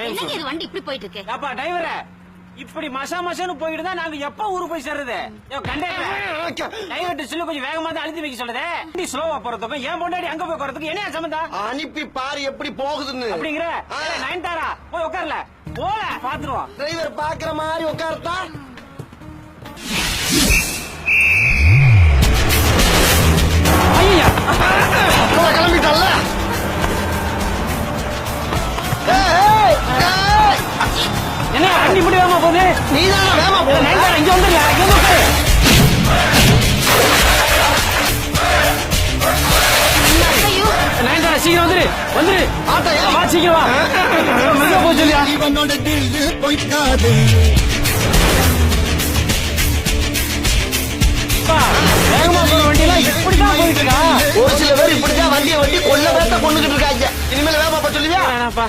என்னங்க இது வண்டி இப்படி போயிட்டு இருக்கு? அப்பா டிரைவர இப்படி மசான்னு போயிட்டு தான் நாங்க எப்ப ஊருக்கு போய் சேர்றது? டிரைவர்ட்ட சொல்லி கொஞ்சம் வேகமா தான் அழுத்தி வைக்க சொல்லுதே. நீ ஸ்லோவா போறதுக்கும் ஏன் பொண்டாடி அங்க போய் போறதுக்கு என்ன சம்பந்தம்? அனுப்பி பாரு எப்படி போகுதுன்னு. அப்படிங்கிற நயன்தாரா போய் உட்கார்ல போல பாத்துருவோம். டிரைவர் பாக்குற மாதிரி உட்கார்த்தா ஐயா கிளம்பிட்டல்ல. என்ன வண்டி இப்படி வேகமா போகுது? நீதான் வேமா போ. நயன்தாரா இங்க வந்துருயா, இங்க வந்து உட்காரு. ஐயோ, நயன்தாரா சீக்கிரம் வந்துரு வந்துரு. ஆட்டோ வா சீக்கிரம் வா. மெதுவா போக சொல்லியா. இவனோட தில்லு போய்க்காது. அப்பா, வேகமா போற வண்டியெல்லாம் இப்படிதான் போயிட்டு இருக்கா? ஒரு சில பேர் இப்படிதான் வண்டியை கொல்ல பேத்த கொண்டுகிட்டு இருக்காங்க. இனிமேல் வேமா போ சொல்லுவியா? வேணாப்பா.